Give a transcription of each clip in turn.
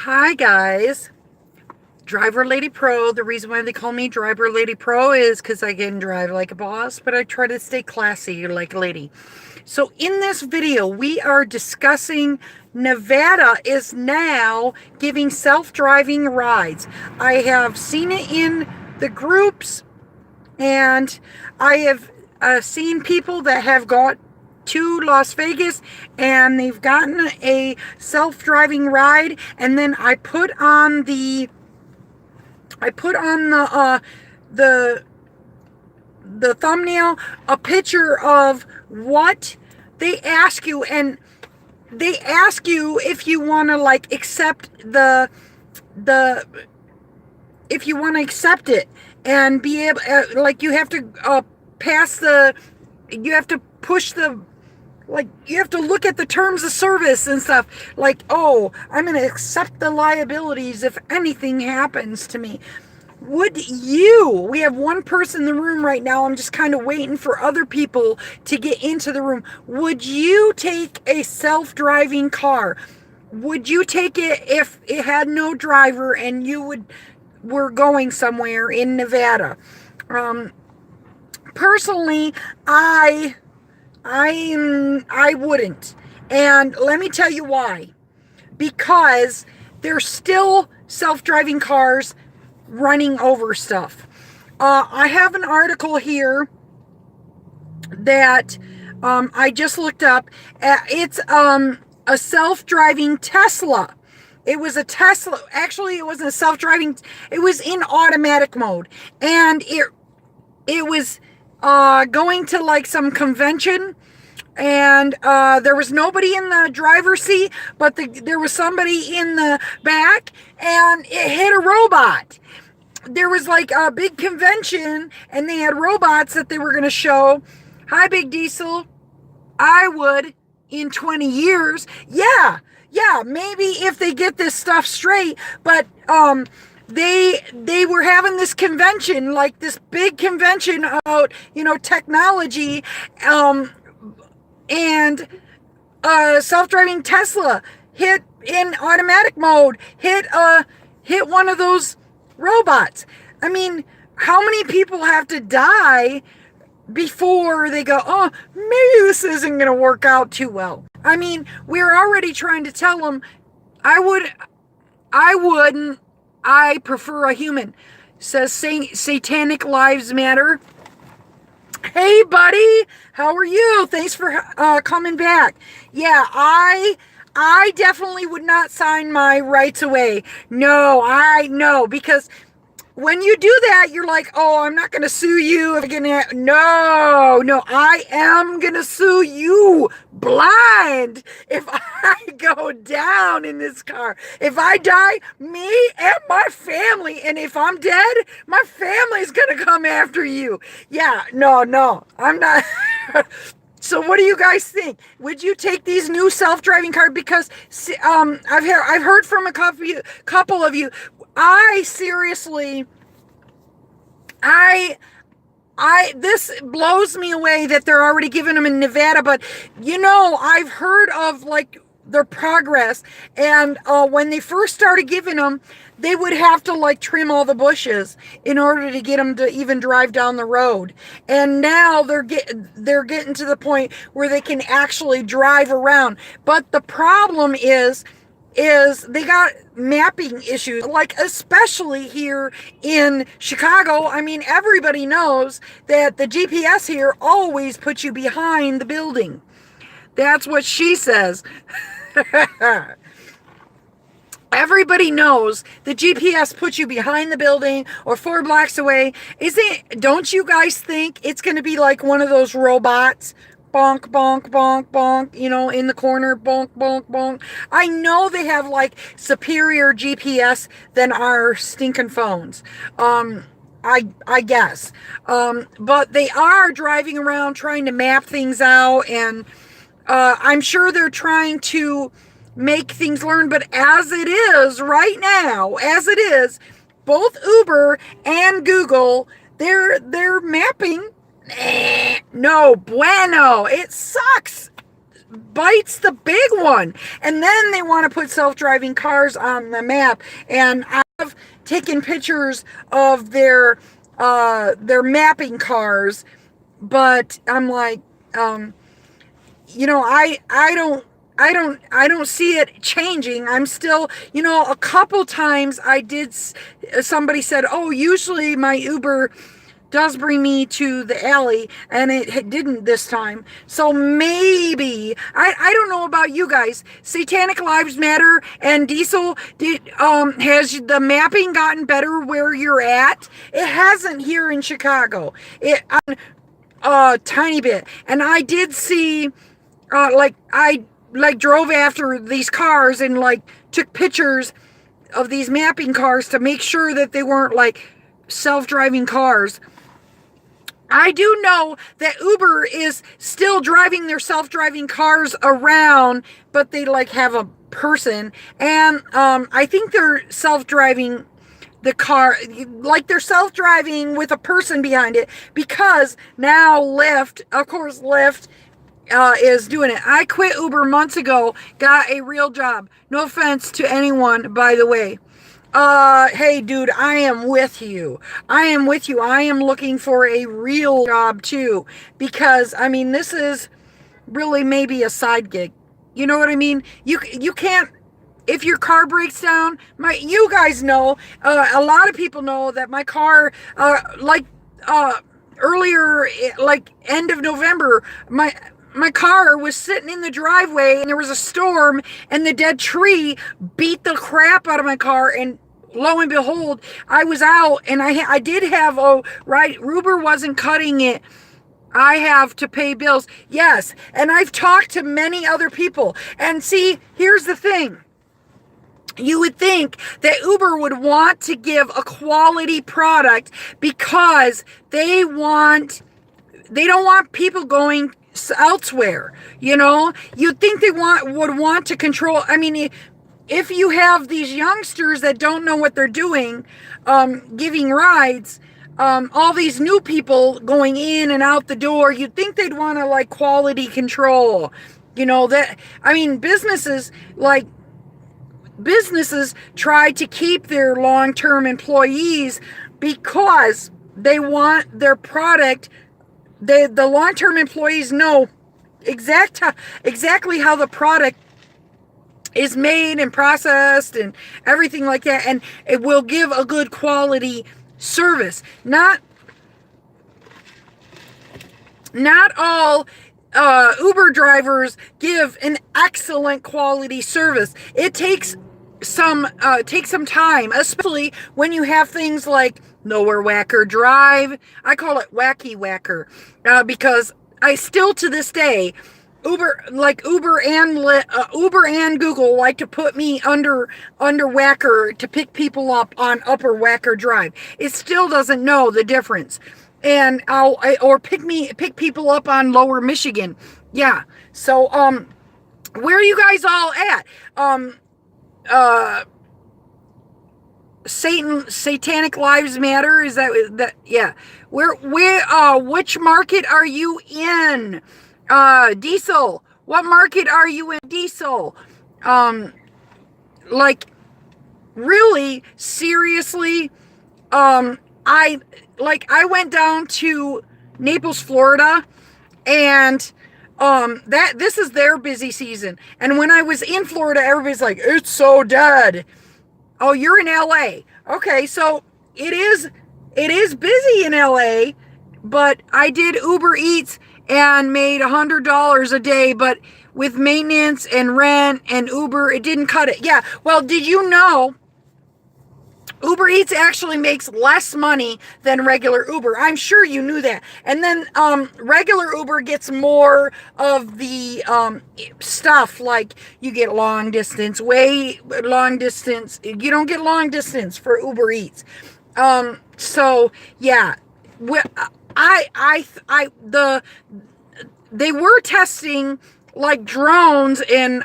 Hi guys, Driver Lady Pro. The reason why they call me Driver Lady Pro is because I can drive like a boss, but I try to stay classy like a lady. So in this video, we are discussing Nevada is now giving self-driving rides. I have seen it in the groups, and I have seen people that have got to Las Vegas and they've gotten a self-driving ride, and then I put on the the the thumbnail a picture of what they ask you, and they ask you if you want to like accept the if you want to accept it and be able like you have to pass the you have to push the like you have to look at the terms of service and stuff, like, oh, I'm going to accept the liabilities if anything happens to me. We have one person in the room right now. I'm just kind of waiting for other people to get into the room. Would you take a self-driving car? Would you take it if it had no driver and you were going somewhere in Nevada? Personally, I wouldn't. And let me tell you why. Because there's still self-driving cars running over stuff. I have an article here that I just looked up. It's a self-driving Tesla. It was a Tesla. Actually, it wasn't a self-driving. It was in automatic mode. And it was going to like some convention, and there was nobody in the driver's seat, but there was somebody in the back, and it hit a robot. There was like a big convention, and they had robots that they were going to show. Hi, Big Diesel. I would in 20 years. Yeah, maybe if they get this stuff straight, but they were having this convention, like this big convention about, technology, and self-driving Tesla hit in automatic mode, hit one of those robots. I mean, how many people have to die before they go, oh, maybe this isn't going to work out too well? I mean, we're already trying to tell them, I wouldn't. I prefer a human. Says Satanic Lives Matter. Hey, buddy. How are you? Thanks for coming back. Yeah, I definitely would not sign my rights away. No, because when you do that, you're like, oh, I'm not going to sue you. No, I am going to sue you blind if I go down in this car. If I die, me and my family, and if I'm dead, my family's going to come after you. Yeah, no, I'm not. So what do you guys think? Would you take these new self-driving cars? Because I've heard from a couple of you. This blows me away that they're already giving them in Nevada, but I've heard of like their progress, and when they first started giving them, they would have to like trim all the bushes in order to get them to even drive down the road. And now they're getting to the point where they can actually drive around. But the problem is they got mapping issues, like especially here in Chicago. I mean, everybody knows that the GPS here always puts you behind the building. That's what she says. Everybody knows the GPS puts you behind the building or 4 blocks away. Don't you guys think it's going to be like one of those robots? Bonk, bonk, bonk, bonk, in the corner, bonk, bonk, bonk. I know they have like superior GPS than our stinking phones. I guess. But they are driving around trying to map things out, and I'm sure they're trying to make things learn, but as it is right now, both Uber and Google, they're mapping. No bueno. It sucks. bites the big one. And then they want to put self-driving cars on the map. And I've taken pictures of their mapping cars, but I'm like, I don't see it changing. I'm still, a couple times somebody said, oh, usually my Uber does bring me to the alley, and it didn't this time. So maybe, I don't know about you guys. Satanic Lives Matter and Diesel, has the mapping gotten better where you're at? It hasn't here in Chicago. A tiny bit. And I did see, I drove after these cars and took pictures of these mapping cars to make sure that they weren't self-driving cars. I do know that Uber is still driving their self-driving cars around, but they have a person, and I think they're self-driving the car, they're self-driving with a person behind it, because now Lyft, of course, is doing it. I quit Uber months ago, got a real job. No offense to anyone, by the way. Hey dude, I am with you. I am looking for a real job too, because this is really maybe a side gig. You know what I mean? You can't, if your car breaks down, you guys know, a lot of people know that my car, earlier, end of November, my car was sitting in the driveway, and there was a storm, and the dead tree beat the crap out of my car, and lo and behold, I was out, and I did have Uber wasn't cutting it. I have to pay bills. Yes, and I've talked to many other people, and see, here's the thing. You would think that Uber would want to give a quality product, because they don't want people going elsewhere. You'd think they would want to control. If you have these youngsters that don't know what they're doing, giving rides, all these new people going in and out the door, you'd think they'd want to quality control. Businesses try to keep their long-term employees because they want their product. The long-term employees know exactly how the product is made and processed and everything like that, and it will give a good quality service. Not all Uber drivers give an excellent quality service. It takes some time, especially when you have things like Nowhere Whacker Drive. I call it Wacky Whacker, because I still to this day, Uber and Google like to put me under Whacker to pick people up on Upper Whacker Drive. It still doesn't know the difference, and or pick people up on Lower Michigan. Yeah. So where are you guys all at? Satanic Lives Matter, is that yeah. Which market are you in? Diesel, what market are you in? Diesel? Really, seriously, I went down to Naples, Florida, and this is their busy season. And when I was in Florida, everybody's like, it's so dead. Oh, you're in LA. Okay, so it is busy in LA, but I did Uber Eats and made $100 a day, but with maintenance and rent and Uber, it didn't cut it. Yeah, well, did you know Uber Eats actually makes less money than regular Uber? I'm sure you knew that. And then regular Uber gets more of the stuff, like you get long distance. You don't get long distance for Uber Eats. So yeah, they were testing drones and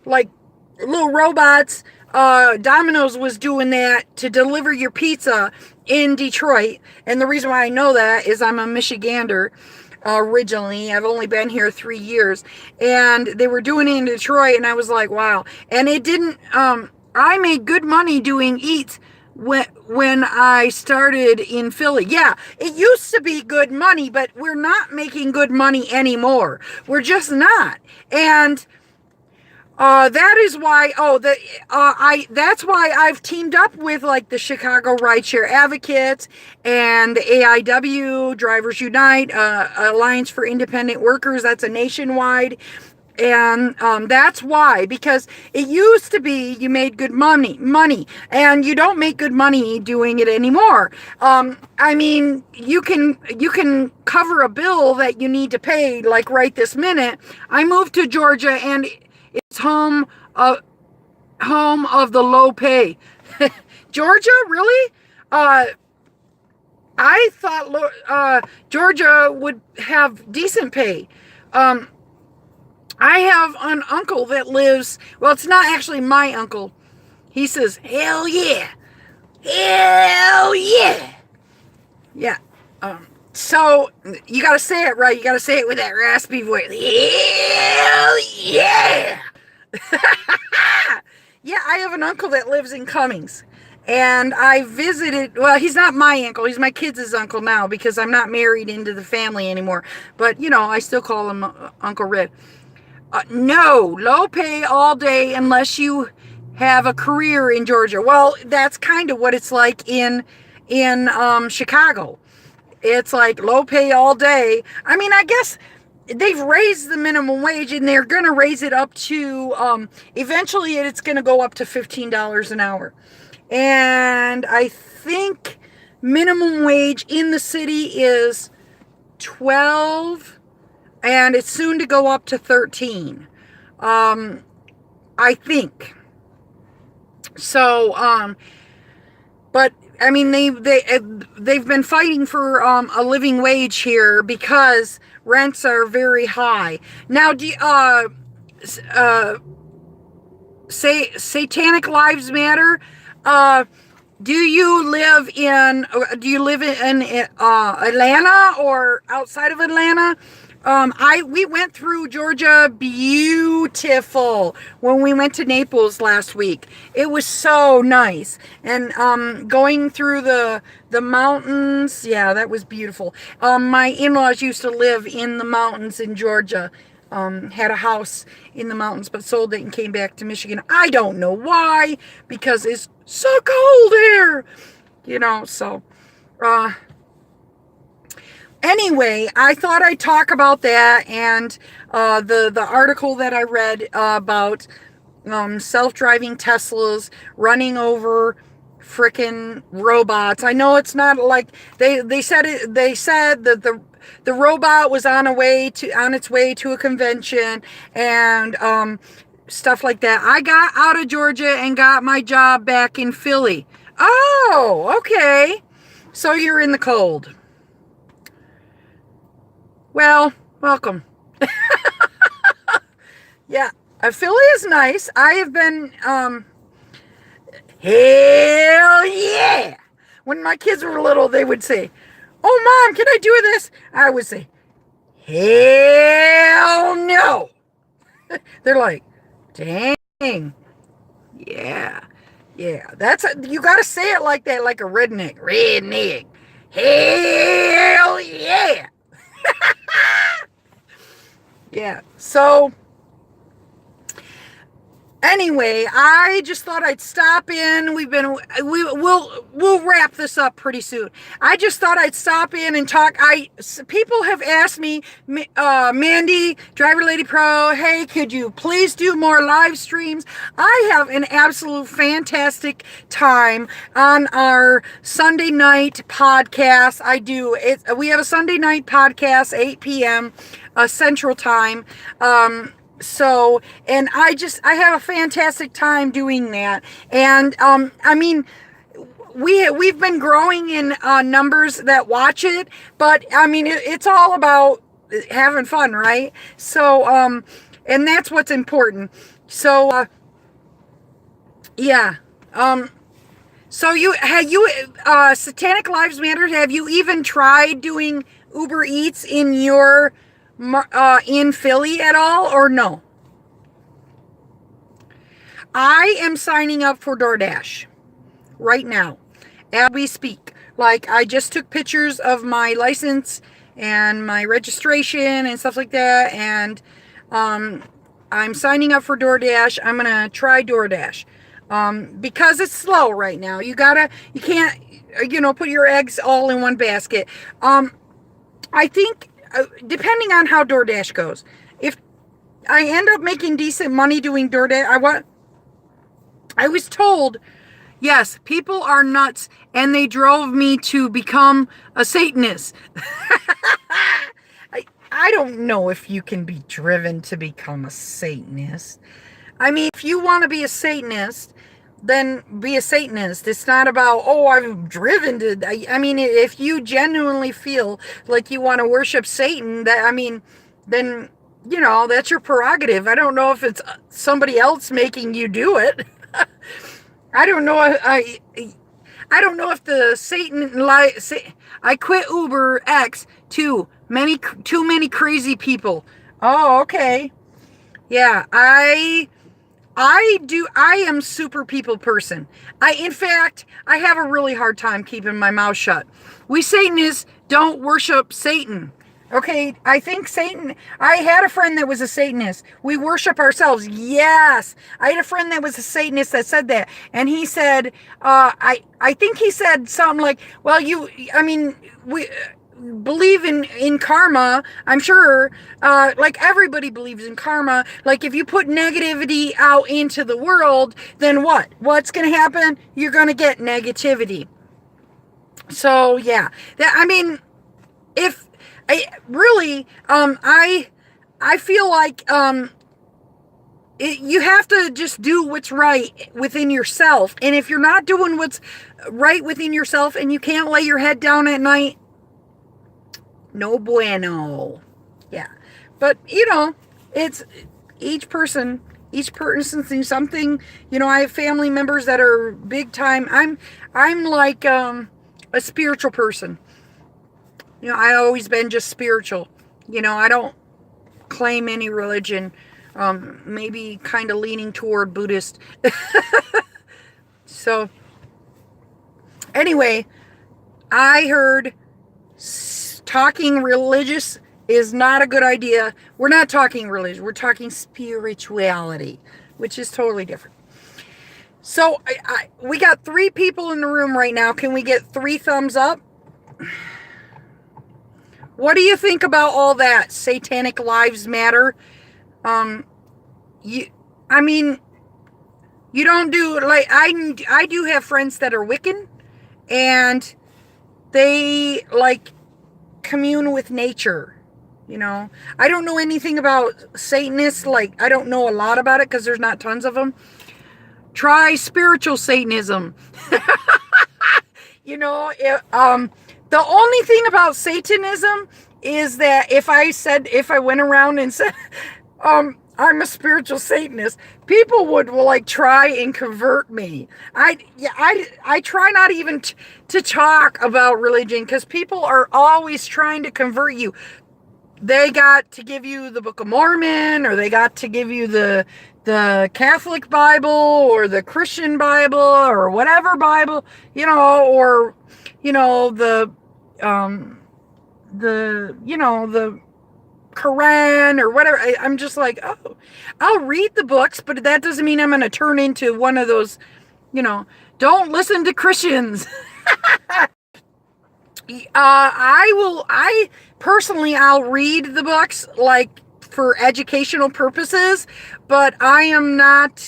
little robots. Domino's was doing that to deliver your pizza in Detroit. And the reason why I know that is I'm a Michigander. originally. I've only been here 3 years, and they were doing it in Detroit, and I was like, wow. And it didn't, I made good money doing Eats when I started in Philly. Yeah, it used to be good money, but we're not making good money anymore. We're just not. And that is why, that's why I've teamed up with like the Chicago Rideshare Advocates and AIW, Drivers Unite, Alliance for Independent Workers. That's a nationwide. And that's why, because it used to be you made good money, and you don't make good money doing it anymore. I mean, you can cover a bill that you need to pay, like right this minute. I moved to Georgia, and it's home of the low pay. Georgia, really? I thought Georgia would have decent pay. I have an uncle that lives, well, it's not actually my uncle. He says, hell yeah. Hell yeah. Yeah. So you got to say it right. You got to say it with that raspy voice. Hell yeah. Yeah, I have an uncle that lives in Cummings. And I visited, well, he's not my uncle. He's my kids' uncle now because I'm not married into the family anymore. But, you know, I still call him Uncle Red. No, low pay all day unless you have a career in Georgia. Well, that's kind of what it's like in Chicago. It's like low pay all day. I mean, I guess they've raised the minimum wage, and they're going to raise it up to, eventually it's going to go up to $15 an hour. And I think minimum wage in the city is 12, and it's soon to go up to 13. I think. So, but I mean, they've been fighting for a living wage here because rents are very high. Now, Satanic Lives Matter. Do you live in Atlanta or outside of Atlanta? We went through Georgia, beautiful, when we went to Naples last week. It was so nice. And going through the mountains, yeah, that was beautiful. My in-laws used to live in the mountains in Georgia. Had a house in the mountains, but sold it and came back to Michigan. I don't know why, because it's so cold here, you know. So anyway, I thought I'd talk about that, and the article that I read about self-driving Teslas running over frickin' robots. I know it's not like they said that the robot was on its way to a convention and stuff like that. I got out of Georgia and got my job back in Philly. Oh, okay. So you're in the cold. Well, welcome. Yeah, Philly is nice. I have been, hell yeah. When my kids were little, they would say, oh, Mom, can I do this? I would say, hell no. They're like, dang. Yeah. You got to say it like that, like a redneck. Redneck. Hell yeah. Yeah. So anyway, I just thought I'd stop in. We'll wrap this up pretty soon. I just thought I'd stop in and talk. People have asked me, Mandy, DriverLadyPro, hey, could you please do more live streams? I have an absolute fantastic time on our Sunday night podcast. We have a Sunday night podcast, 8 p.m. Central Time. So, and I have a fantastic time doing that. And, I mean, we've been growing in, numbers that watch it, but I mean, it's all about having fun, right? So, and that's what's important. So, yeah. So Satanic Lives Matter, have you even tried doing Uber Eats in your in Philly at all, or no? I am signing up for DoorDash right now as we speak. Like, I just took pictures of my license and my registration and stuff like that, and I'm signing up for DoorDash. I'm gonna try DoorDash because it's slow right now. You can't, put your eggs all in one basket. I think depending on how DoorDash goes, if I end up making decent money doing DoorDash, I was told, yes, people are nuts, and they drove me to become a Satanist. I don't know if you can be driven to become a Satanist. I mean, if you want to be a Satanist, then be a Satanist. It's not about, I'm driven to. I mean, if you genuinely feel like you want to worship Satan, then, that's your prerogative. I don't know if it's somebody else making you do it. I don't know. I don't know if the I quit Uber X too many crazy people. Oh, okay. Yeah, I am super people person. In fact, I have a really hard time keeping my mouth shut. We Satanists don't worship Satan. Okay, I think I had a friend that was a Satanist. We worship ourselves. Yes. I had a friend that was a Satanist that said that. And he said, I think he said something like, well, we believe in karma, I'm sure. Like everybody believes in karma. Like if you put negativity out into the world, then what? What's going to happen? You're going to get negativity. So yeah, I feel like you have to just do what's right within yourself. And if you're not doing what's right within yourself and you can't lay your head down at night, no bueno. Yeah. But, it's each person thinks something. I have family members that are big time. I'm like a spiritual person. I always been just spiritual. I don't claim any religion. Maybe kind of leaning toward Buddhist. So, anyway, I heard talking religious is not a good idea. We're not talking religion. We're talking spirituality, which is totally different. So, we got 3 people in the room right now. Can we get 3 thumbs up? What do you think about all that? Satanic lives matter. You don't do, like, I do have friends that are Wiccan, and they like commune with nature. I don't know anything about Satanists. Like, I don't know a lot about it because there's not tons of them. Try spiritual Satanism. The only thing about Satanism is that if I went around and said, I'm a spiritual Satanist, people would try and convert me. I try not even to talk about religion because people are always trying to convert you. They got to give you the Book of Mormon, or they got to give you the Catholic Bible or the Christian Bible or whatever Bible, or the Quran or whatever. I'm just like, I'll read the books, but that doesn't mean I'm going to turn into one of those, don't listen to Christians. I'll read the books like for educational purposes, but I'm not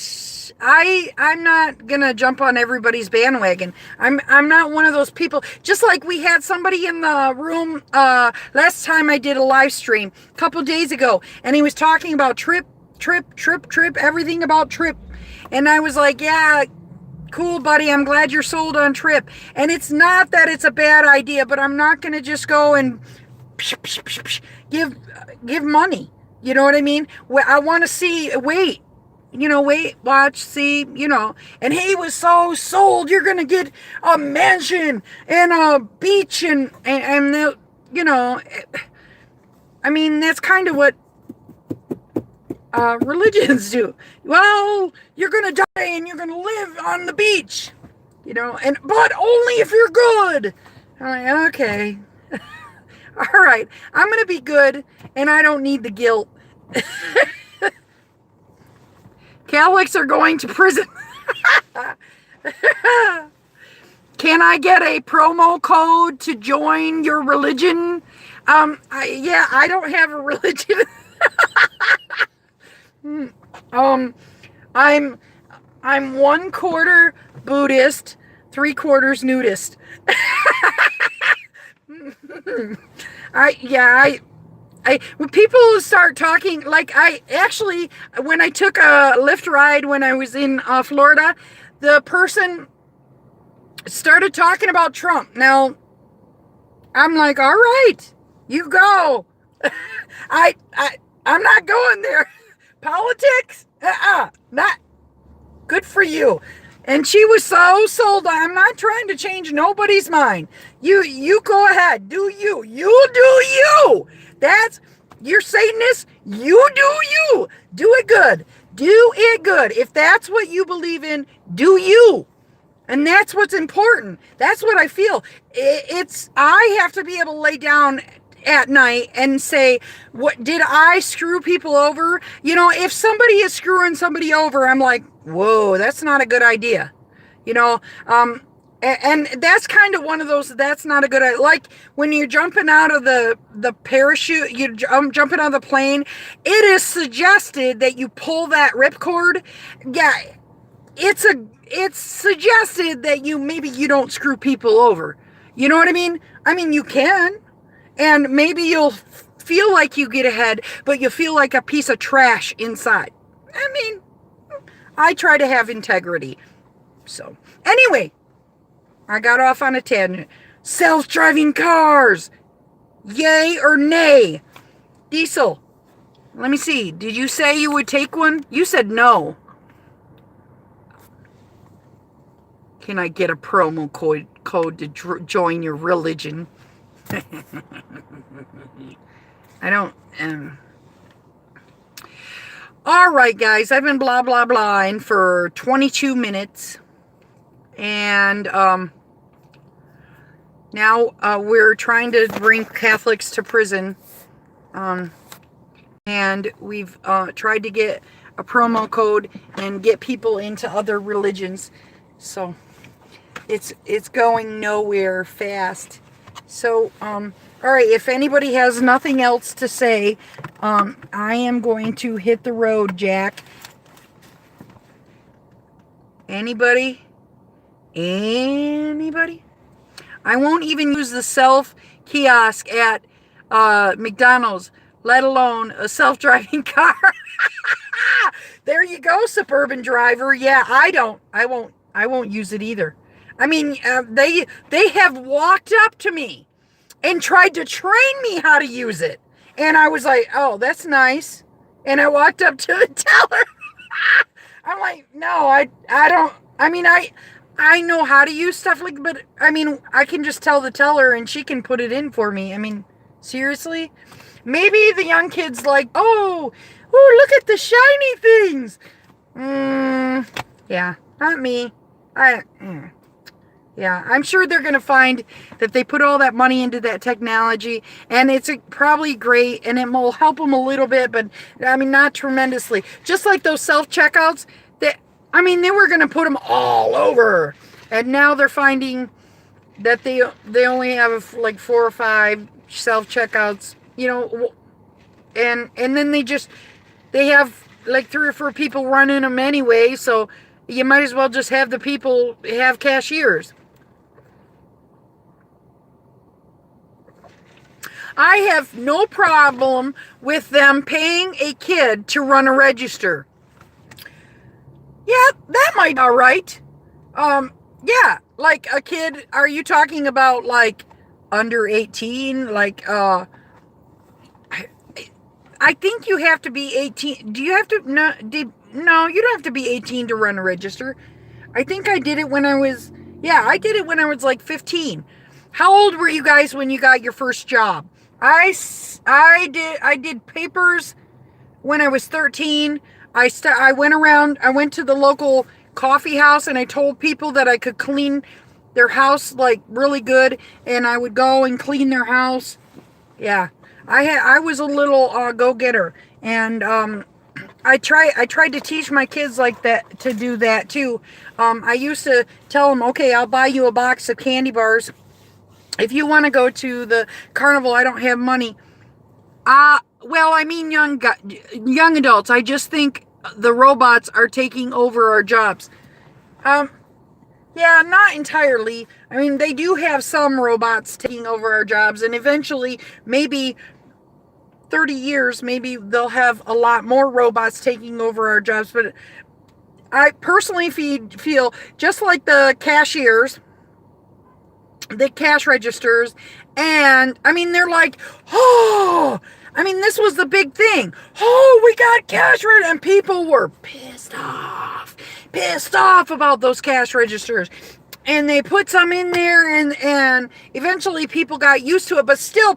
gonna jump on everybody's bandwagon. I'm not one of those people. Just like we had somebody in the room last time I did a live stream a couple days ago, and he was talking about trip, everything about trip, and I was like, yeah, cool, buddy, I'm glad you're sold on trip. And it's not that it's a bad idea, but I'm not gonna just go and give money. You know what I mean? I want to see, wait, watch, see, and he was so sold, you're going to get a mansion and a beach and you know, I mean, that's kind of what religions do. Well, you're going to die and you're going to live on the beach, you know, but only if you're good. I'm like, okay. All right. I'm going to be good and I don't need the guilt. Catholics are going to prison. Can I get a promo code to join your religion? I don't have a religion. I'm 1/4 Buddhist, 3/4 nudist. When people start talking, like when I took a Lyft ride when I was in Florida, the person started talking about Trump. Now, I'm like, all right, you go. I'm not going there. Politics? Not good for you. And she was so sold. I'm not trying to change nobody's mind. You go ahead. Do you. You do you. You're Satanist. You do you. Do it good. Do it good. If that's what you believe in, do you. And that's what's important. That's what I feel. I have to be able to lay down at night and say, what did I screw people over? You know, if somebody is screwing somebody over, I'm like, whoa, that's not a good idea. You know, and that's kind of one of those, that's not a good idea. Like when you're jumping out of the parachute, jumping out of the plane, it is suggested that you pull that ripcord. Yeah, it's suggested that maybe you don't screw people over. You know what I mean? I mean, you can. And maybe you'll feel like you get ahead, but you feel like a piece of trash inside. I mean, I try to have integrity. So, anyway, I got off on a tangent. Self-driving cars. Yay or nay? Diesel, let me see. Did you say you would take one? You said no. Can I get a promo code to join your religion? I don't. All right, guys. I've been blah, blah, blahing for 22 minutes. And now we're trying to bring Catholics to prison. And we've tried to get a promo code and get people into other religions. So it's going nowhere fast. So, all right, if anybody has nothing else to say, I am going to hit the road, Jack. Anybody? Anybody? I won't even use the self-kiosk at McDonald's, let alone a self-driving car. There you go, suburban driver. Yeah, I won't use it either. I mean, they have walked up to me and tried to train me how to use it. And I was like, oh, that's nice. And I walked up to the teller. I'm like, no, I don't. I mean, I know how to use stuff like, but I mean, I can just tell the teller and she can put it in for me. I mean, seriously? Maybe the young kids like, oh, look at the shiny things. Yeah, not me. Yeah, I'm sure they're going to find that they put all that money into that technology, and it's probably great, and it will help them a little bit, but, I mean, not tremendously. Just like those self-checkouts, they were going to put them all over, and now they're finding that they only have, like, 4 or 5 self-checkouts, you know, and then they have, like, 3 or 4 people running them anyway, so you might as well just have the people have cashiers. I have no problem with them paying a kid to run a register. Yeah, that might be all right. Yeah, like a kid, are you talking about like under 18? Like, I think you have to be 18. Do you have to, no, you don't have to be 18 to run a register. I think I did it when I was like 15. How old were you guys when you got your first job? I did papers when I was 13. I went around, I went to the local coffee house and I told people that I could clean their house like really good, and I would go and clean their house. Yeah. I was a little go-getter, and I tried to teach my kids like that to do that too. I used to tell them, "Okay, I'll buy you a box of candy bars. If you want to go to the carnival, I don't have money." Well, I mean young adults. I just think the robots are taking over our jobs. Yeah, not entirely. I mean, they do have some robots taking over our jobs, and eventually, maybe 30 years, maybe they'll have a lot more robots taking over our jobs. But I personally feel just like the cashiers, the cash registers, and I mean, they're like, oh, I mean, this was the big thing. Oh, we got cash registers, and people were pissed off about those cash registers. And they put some in there, and eventually people got used to it, but still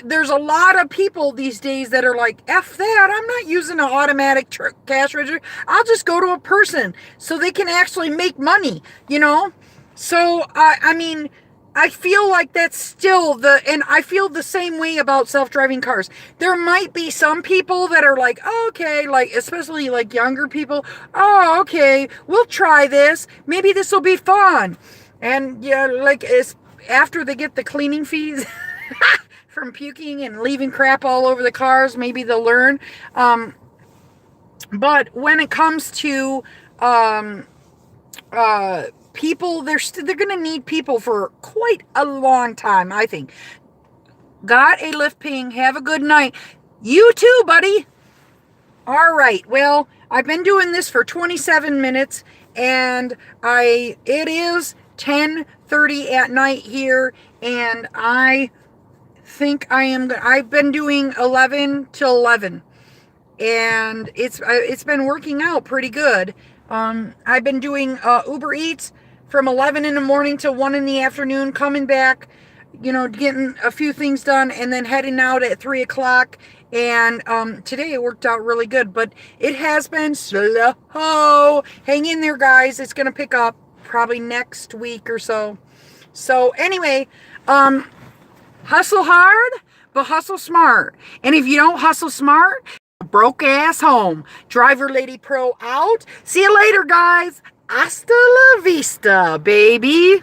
there's a lot of people these days that are like, F that, I'm not using an automatic cash register. I'll just go to a person so they can actually make money, you know? So, I mean, I feel like that's still and I feel the same way about self-driving cars. There might be some people that are like, oh, okay, like, especially like younger people. Oh, okay, we'll try this. Maybe this will be fun. And yeah, like, after they get the cleaning fees from puking and leaving crap all over the cars, maybe they'll learn. But when it comes to, people, they're going to need people for quite a long time, I think. Got a Lyft ping. Have a good night. You too, buddy. All right. Well, I've been doing this for 27 minutes, and it is 10:30 at night here, and I think I've been doing 11 till 11, and it's been working out pretty good. I've been doing Uber Eats from 11 in the morning till 1 in the afternoon, coming back, getting a few things done, and then heading out at 3 o'clock. And today it worked out really good, but it has been slow. Hang in there, guys. It's going to pick up probably next week or so. So anyway, hustle hard, but hustle smart. And if you don't hustle smart, broke ass home. DriverLadyPro out. See you later, guys. Hasta la vista, baby.